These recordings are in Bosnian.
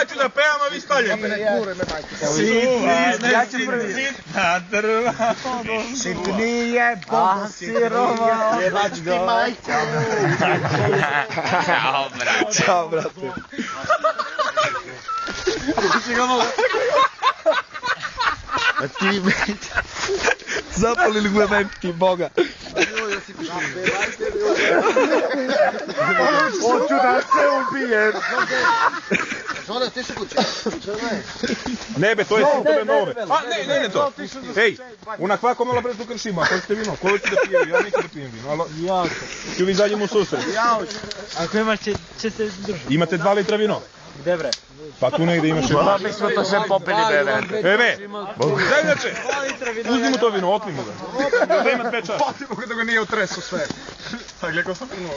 Ja ću da pevam, a vi stavljate. Ja ću prvi. Na drva. Sitnije, Bobo sirova, jebački majka. Ćao, brate. Ćao, brate. A ti meni... Zapalili go ti Boga. Hoću da se ubijem. Žole, ti se kući. Nebe, to je sintove nove. A, ne to. Ej, una qua come la preso kršimo, a hoćete vino? Ko hoće da pije? Ja neću da pijem vino, alo... Ja. Ću vi izađemo u susret. Ako imaš, će se držati. Imate 2 litra vino? Gde bre? Pa tu negdje imaš jedno. Pa mi smo to sve popili, bebe. Bebe, daj inače, uzmimo to vino, otmimo ga. Da ima 2 čaše. Patimo ga da ga nije otreso sve. Tak, ljeko sam puno.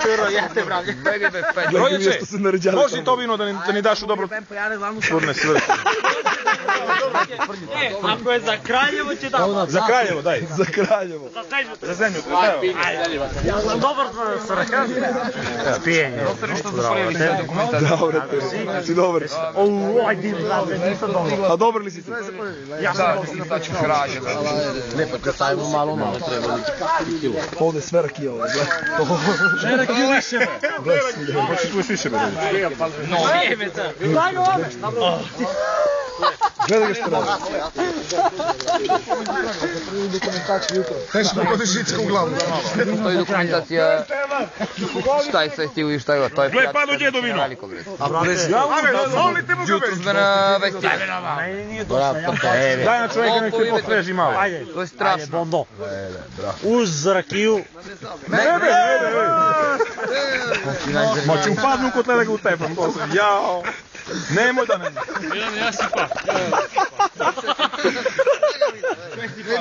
Čuro, jete, brate. Rolječe, možeš to vino da ni daš u dobro... Turne svrte. Ako je za Kraljevo će dam. Za Kraljevo, daj. Za Kraljevo. Za zemlju, evo. Ja sam dobar svrha. Pijenje. Dobro, si dobar. Ajde, brate, nisam dobar. A dobar li si se? Ja sam dobar. Ne, pa kad stavimo malo, ne treba li. Ovdje sve rakije ovo, gledaj. Ne rakiju više me. Hoćeš tu više, bebe. No, jebeca. Daj ga ovdje. Gledaj ga što radi. Nešto kod žicka u glavu. To je dokumentacija šta je sve stiglo i šta je. To je Gle, padu djedo vino. veliko, bre. A brate, Molite mu ga Jutro sme na vesti. meni nije dosta. Daj na čovjeka nek se posveži malo. Ajde, To je strašno. bondo. Uz rakiju. Bebe. Ma ću upadnu kod tebe ga utepam poslije. Jao. Nemoj da ne.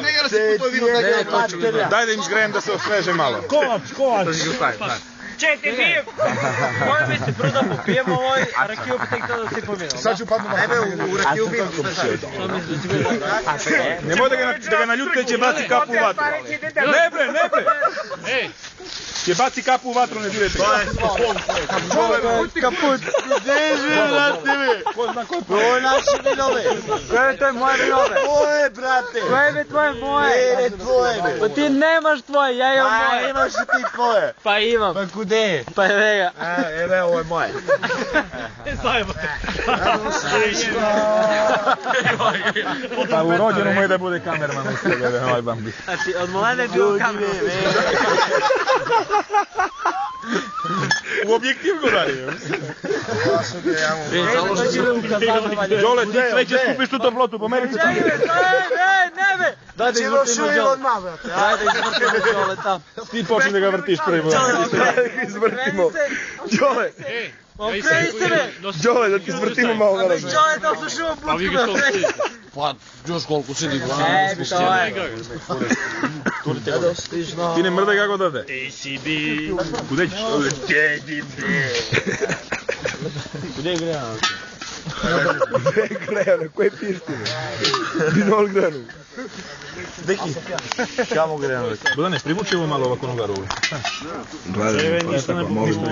Ne ga si puto vino da ga toču. Daj da im zgrejem da se osveže malo. Kovač. Četi pijem. Moje mi se prvo da popijem ovoj, a rakiju bi tek da se pomijem. Sad ću padnu na u rakiju vino. Nemoj da ga naljutite će baci kapu u vatru. Ne bre. Će baci kapu u vatru, ne dirajte. Kaput. Gdje živi, brate mi? Ko zna ko je Ovo je naše vinove. Koje je to moje vinove? Tvoje, brate. Koje je tvoje moje? Ne, tvoje. Pa ti nemaš tvoje, ja imam A, moje. imaš i ti tvoje. Pa imam. Pa kude? Pa je vega. Evo, ovo je moje. Pa u rođenu mu je da bude kamerman u sebe, ovaj Bambi. Znači, od malene je bio kamer. U objektiv go dalje. Đole, ti sve će skupiš tu toplotu, po meni će skupiš. Ne. Daj da izvrtimo Đole. Daj da izvrtimo Đole tam. Ti počni da ga vrtiš prvi. Izvrtimo. Đole. Okreni se me. Đole, da ti izvrtimo malo ga razne. Đole, da se šuo butku da okreni. Pa, još koliko sidi. To je. Ti ne mrdaj kako da de. Kude ćeš? Gdje je Grejano? Gdje je Grejano? Koje piješ ti? Vinol Grejano. Deki, kamo Grejano? Budane, privuči ovo malo ovako nogaru. Gledaj, pa šta pa mogu pričati.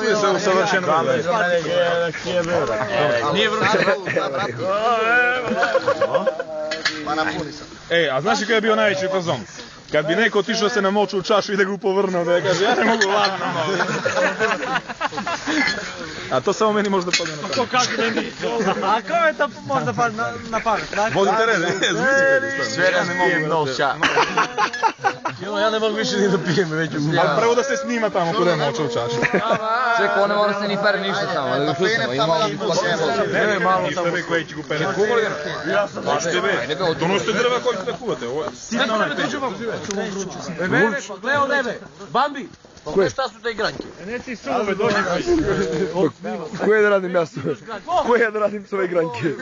Tu je sve usavršeno. Nije vruće. Pa napuni sam. Ej, a znaš kada je bio najveći fazon? Kad bi neko otišao se namoču u čašu i da ga upovrnao, da je kaže, ja ne mogu ladno malo. A to samo meni možda padne na pamet. To kako ne mi? A kome to možda padne na pamet? Vodi teren, Sve ja ne mogu noća. Ja ne mogu više ni da pijem već u ali prvo da se snima tamo kod je moča u čašu. Čekaj, ne mora se ni pere ništa tamo, da ga šutamo, imamo Ne, malo tamo. Ste koji će ga pere. Kumali ga? Ja sam baš tebe. Donosite drva koji ćete kuvate. Stisne onaj teče. Gleo nebe, Bambi, pogledaj šta su te igranke. Neci sumove dođi. Koje da radim ja s ove? Koje da radim s ove igranke?